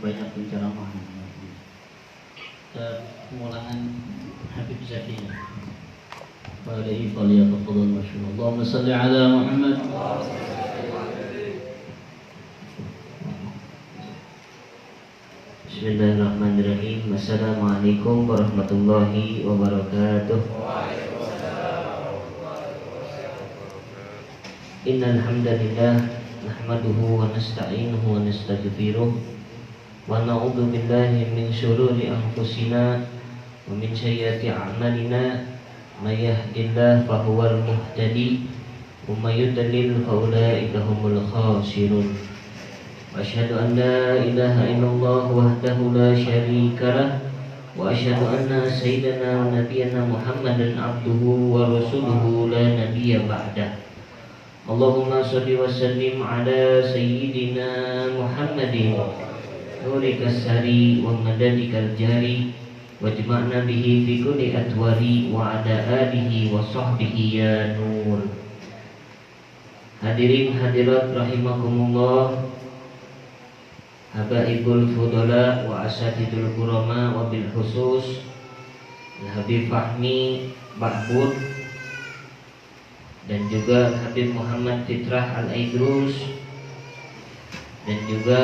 banyak penceramah. Pengulangan Habib Zaki. Fadai falyatafadhal masyaallah. Allahumma shalli ala Muhammad. Bismillahirrahmanirrahim. Assalamualaikum warahmatullahi wabarakatuh. Innal hamdalillah nahmaduhu wa nasta'inuhu wa nastaghfiruh wa na'udzu billahi min shururi anfusina wa min sayyiati a'malina. May yahdihillahu fahuwal muhtadi wa may yudlil fa ulaika humul khasirun. Wa asyhadu an la ilaha illallah wahdahu la syarika lah wa asyhadu anna sayyidana wa nabiyyana Muhammadan abduhu wa rasuluhu la nabiyya ba'dah. Allahumma shalli wa sallim ala sayyidina Muhammadin nurikas sari wa madadikal jari wajma'na bihi fi kulli atwari wa ala alihi wa sahbihi ya nur. Hadirin hadirat rahimakumullah, habaibul fudala wa asatidul kurama wa bil khusus Habib Fahmi Ba'bud dan juga Habib Muhammad Fitrah Al-Aidrus dan juga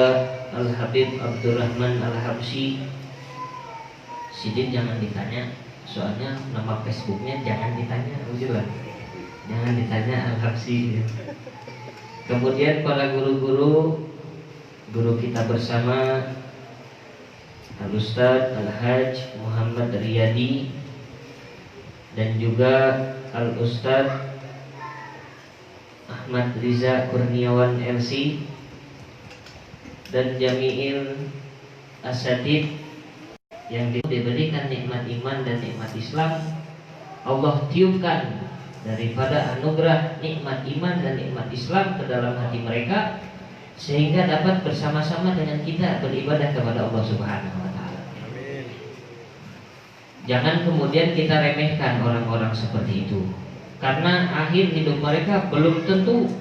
Al-Habib Abdurrahman Al-Habsyi. Sidin jangan ditanya, soalnya nama Facebooknya jangan ditanya, ujulah jangan ditanya Al-Habsyi. Kemudian para guru-guru kita bersama Al-Ustadz Al-Hajj Muhammad Riyadi dan juga Al-Ustadz Ahmad Riza Kurniawan LC dan Jami'il Asatid yang diberikan nikmat iman dan nikmat Islam. Allah tiupkan daripada anugerah nikmat iman dan nikmat Islam ke dalam hati mereka, sehingga dapat bersama-sama dengan kita beribadah kepada Allah Subhanahu wa taala. Jangan kemudian kita remehkan orang-orang seperti itu, karena akhir hidup mereka belum tentu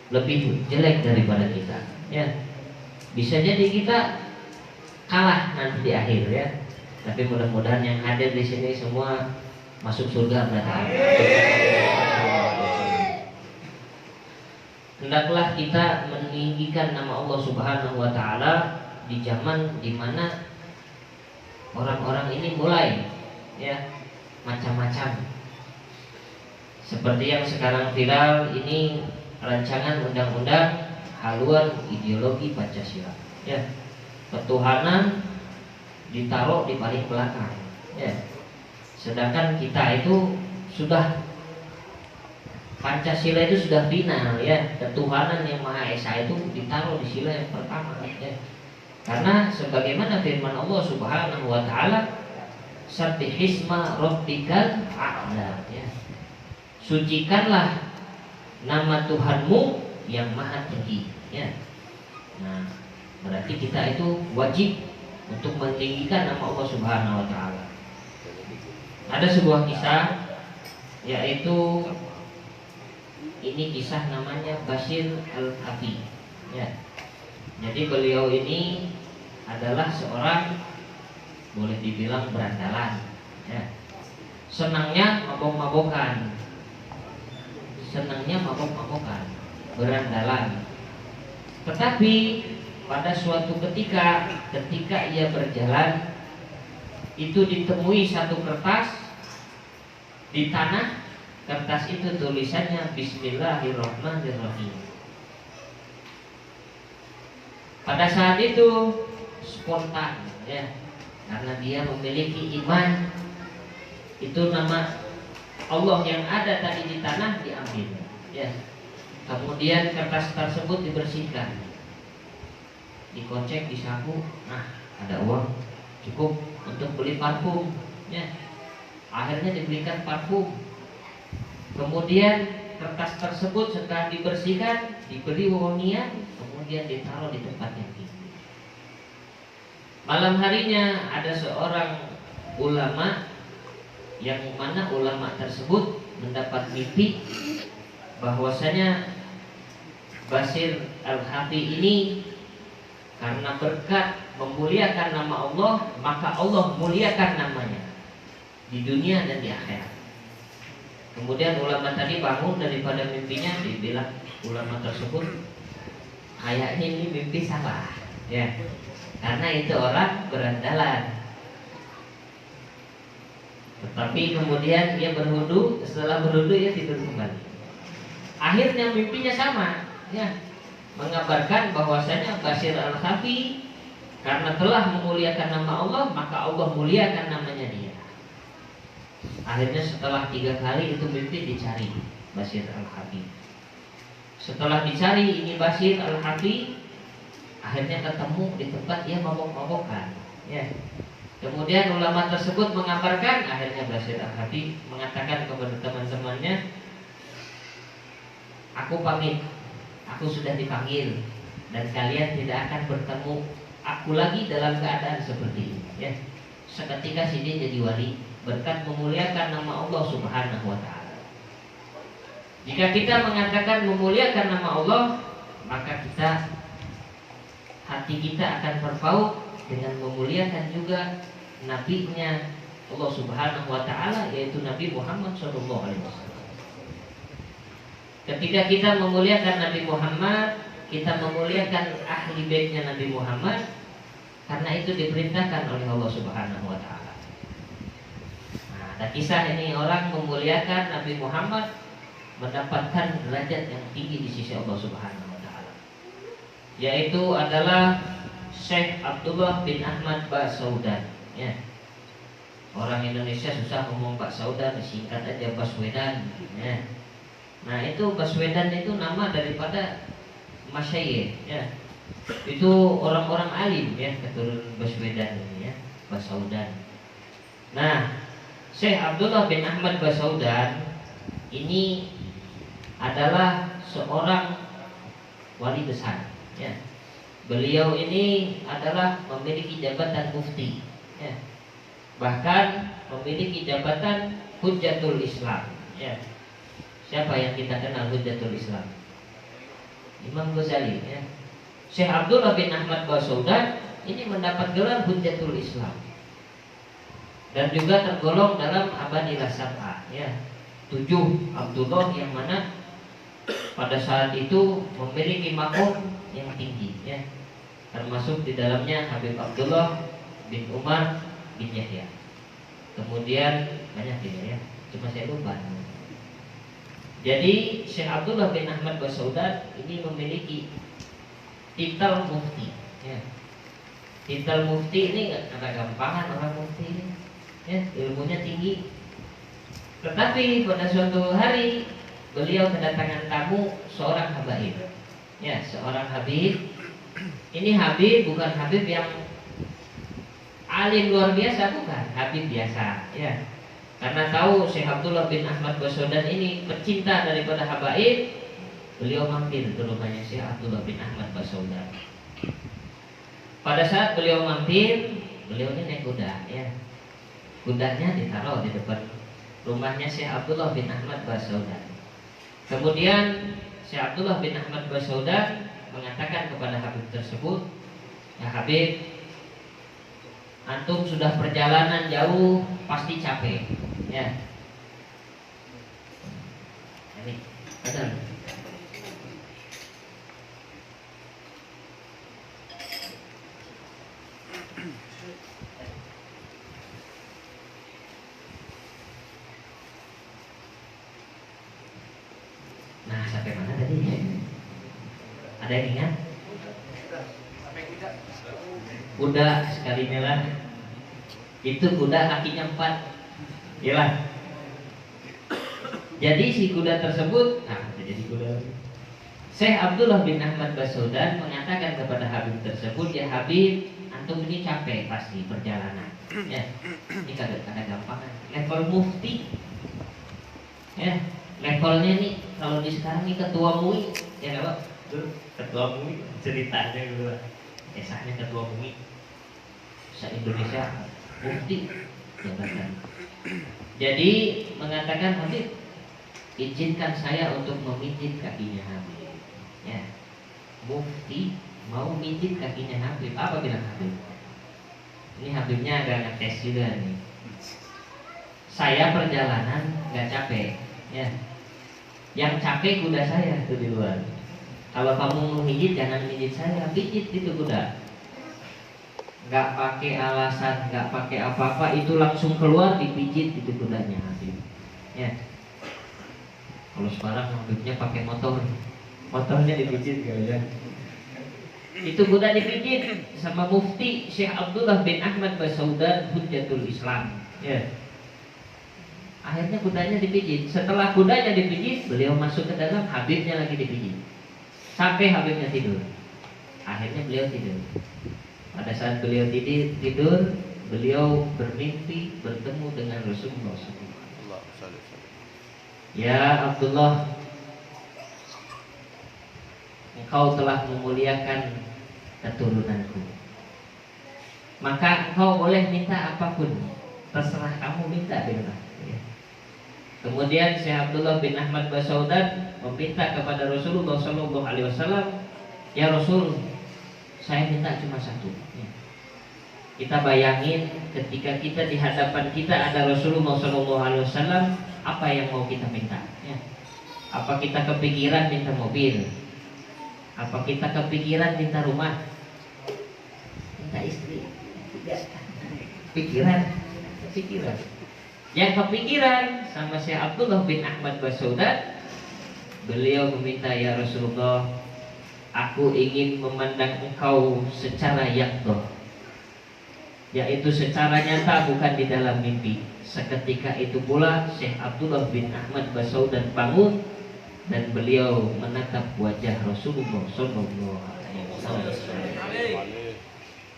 lebih jelek daripada kita. Ya, bisa jadi kita kalah nanti di akhir ya. Tapi mudah-mudahan yang hadir di sini semua masuk surga berarti. Hendaklah kita meninggikan nama Allah Subhanahu wa taala di zaman di mana orang-orang ini mulai ya macam-macam. Seperti yang sekarang viral ini, rancangan undang-undang haluan ideologi Pancasila. Ya. Ketuhanan ditaruh di paling belakang. Ya. Sedangkan kita itu sudah Pancasila itu sudah final ya. Ketuhanan yang Maha Esa itu ditaruh di sila yang pertama ya. Karena sebagaimana firman Allah Subhanahu wa taala, "Sabbihisma rabbikal a'la." Ya. Sucikanlah nama Tuhanmu yang maha tinggi ya. Nah, berarti kita itu wajib untuk meninggikan nama Allah Subhanahu wa taala. Ada sebuah kisah, yaitu ini kisah namanya Bashir Al-Hafi ya. Jadi beliau ini adalah seorang boleh dibilang berandalan ya. Senangnya mabok-mabokan. Berandalan. Tetapi pada suatu ketika ia berjalan, itu ditemui satu kertas di tanah. Kertas itu tulisannya Bismillahirrahmanirrahim. Pada saat itu spontan ya, karena dia memiliki iman, itu nama Allah yang ada tadi di tanah diambil ya. Kemudian kertas tersebut dibersihkan, dikocek, disaku. Nah, ada uang cukup untuk beli parfum ya. Akhirnya dibelikan parfum. Kemudian kertas tersebut setelah dibersihkan, diberi wewangian, kemudian ditaruh di tempat yang tinggi. Malam harinya ada seorang ulama, yang mana ulama tersebut mendapat mimpi bahwasanya Bashir Al-Hafi ini Karena berkat memuliakan nama Allah, maka Allah muliakan namanya di dunia dan di akhirat. Kemudian ulama tadi bangun daripada mimpinya, dibilang ulama tersebut kayaknya ini mimpi salah, ya, karena itu orang berandalan. Tetapi kemudian dia berwudu, setelah berwudu dia tidur kembali. Akhirnya mimpinya sama, ya, mengabarkan bahwasanya Bashir Al-Khafi karena telah memuliakan nama Allah, maka Allah muliakan namanya dia. Akhirnya setelah 3 kali itu mimpi dicari Bashir Al-Khafi. Setelah dicari ini Bashir Al-Khafi, akhirnya ketemu di tempat dia mabok-mabokan, ya. Kemudian ulama tersebut mengabarkan, akhirnya Bashir Al-Khafi mengatakan kepada teman-temannya, aku pamit, aku sudah dipanggil dan kalian tidak akan bertemu aku lagi dalam keadaan seperti ini, ya. Seketika si dia jadi wali berkat memuliakan nama Allah Subhanahu wa ta'ala. Jika kita mengatakan memuliakan nama Allah, maka hati kita akan terpaut dengan memuliakan juga nabinya Allah Subhanahu wa ta'ala, yaitu Nabi Muhammad SAW. Ketika kita memuliakan Nabi Muhammad, kita memuliakan ahli baitnya Nabi Muhammad, karena itu diperintahkan oleh Allah Subhanahu wa ta'ala. Nah, ada kisah ini, orang memuliakan Nabi Muhammad mendapatkan derajat yang tinggi di sisi Allah Subhanahu wa ta'ala, yaitu adalah Syekh Abdullah bin Ahmad Basaudan, ya. Orang Indonesia susah ngomong Pak Saudan, disingkat aja Baswedan, ya. Nah, itu Baswedan itu nama daripada masyayikh, ya. Itu orang-orang alim, ya, keturunan Baswedan ini, ya, Basaudan. Nah, Syekh Abdullah bin Ahmad Basaudan ini adalah seorang wali besar, ya. Beliau ini adalah memiliki jabatan mufti, ya. Bahkan memiliki jabatan Hujjatul Islam, ya. Siapa yang kita kenal Hujjatul Islam? Imam Ghazali, ya. Syekh Abdullah bin Ahmad Basaudan ini mendapat gelar Hujjatul Islam dan juga tergolong dalam Abadilah Sab'ah, ya. 7 Abdullah yang mana pada saat itu memiliki makom yang tinggi, ya. Termasuk di dalamnya Habib Abdullah bin Umar bin Yahya. Kemudian banyak ya, cuma saya lupa. Jadi Syekh Abdullah bin Ahmad Basaudan ini memiliki titel mufti, ya. Titel mufti ini nggak ada gampangan orang mufti ini, ya, ilmunya tinggi. Tetapi pada suatu hari beliau kedatangan tamu seorang habaib, ya, seorang habib. Ini habib bukan habib yang alim luar biasa, bukan, habib biasa, ya. Karena tahu Syekh Abdullah bin Ahmad Basaudan ini pecinta daripada habaib, beliau mampir ke rumahnya Syekh Abdullah bin Ahmad Basaudan. Pada saat beliau mampir, beliau ini naik kuda, ya. Kudanya ditaruh di depan rumahnya Syekh Abdullah bin Ahmad Basaudan. Kemudian Syekh Abdullah bin Ahmad Basaudan mengatakan kepada habib tersebut, ya Habib, antum sudah perjalanan jauh, pasti capek, ya. Ini benar. Nah, sampai mana tadi? Ada yang ingat? Kuda sekali melah. Itu kuda kakinya 4. Iyalah. Jadi si kuda tersebut, jadi kuda. Syekh Abdullah bin Ahmad Basaudan mengatakan kepada Habib tersebut, ya Habib, antum ini capek pasti perjalanan, ya. Ini kagak gampang. Level mufti, ya. Levelnya nih kalau di sekarang nih ketua MUI, ya kalau ketua MUI ceritanya gitu, esahnya ketua MUI se Indonesia, mufti jabatan. Jadi mengatakan, Habib, izinkan saya untuk memijit kakinya Habib, ya. Mufti mau mijit kakinya Habib. Apa bilang Habib? Ini Habibnya agak ngetes juga nih. Saya perjalanan nggak capek, ya. Yang capek kuda saya tuh di luar. Kalau kamu mau mijit jangan mijit saya, pijit itu kuda. Nggak pakai alasan, nggak pakai apa-apa, itu langsung keluar dipijit itu kudanya Habib. Ya. Kalau sekarang Habibnya pakai motor, motornya dipijit ya. Itu kuda dipijit sama Mufti Syekh Abdullah bin Ahmad Basaudan Hujjatul Islam. Ya. Akhirnya kudanya dipijit. Setelah kudanya dipijit, beliau masuk ke dalam, Habibnya lagi dipijit. Sampai Habibnya tidur. Akhirnya beliau tidur. Pada saat beliau tidur, beliau bermimpi bertemu dengan Rasulullah SAW. Ya Abdullah, engkau telah memuliakan keturunanku, maka engkau boleh minta apapun, terserah kamu minta bilang. Kemudian Syekh Abdullah bin Ahmad Basaudan meminta kepada Rasulullah SAW, ya Rasul, saya minta cuma satu. Kita bayangin ketika kita di hadapan kita ada Rasulullah SAW, apa yang mau kita minta? Ya. Apa kita kepikiran minta mobil? Apa kita kepikiran minta rumah? Minta istri? Tidak. Pikiran. Yang kepikiran sama Syekh Abdullah bin Ahmad Basaudan, beliau meminta, ya Rasulullah, aku ingin memandang engkau secara yaqdah, yaitu secara nyata, bukan di dalam mimpi. Seketika itu pula Syekh Abdullah bin Ahmad Basaudan bangun dan beliau menatap wajah Rasulullah SAW.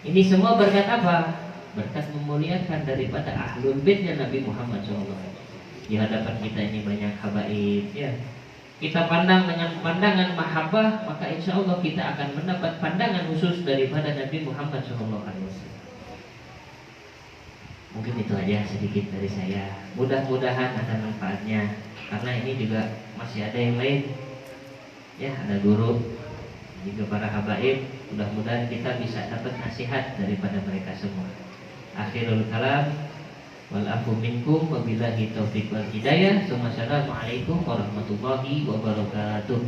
Ini semua berkat apa? Berkat memuliakan daripada ahlul baitnya Nabi Muhammad SAW. Di hadapan kita ini banyak habaib, ya. Kita pandang dengan pandangan mahabbah, maka insya Allah kita akan mendapat pandangan khusus daripada Nabi Muhammad SAW. Mungkin itu aja sedikit dari saya. Mudah-mudahan ada manfaatnya, karena ini juga masih ada yang lain, ya, ada guru, juga para habaib. Mudah-mudahan kita bisa dapat nasihat daripada mereka semua. Akhirul kalam, wal afu minkum, wabillahi taufiq wal hidayah. Assalamualaikum warahmatullahi wabarakatuh.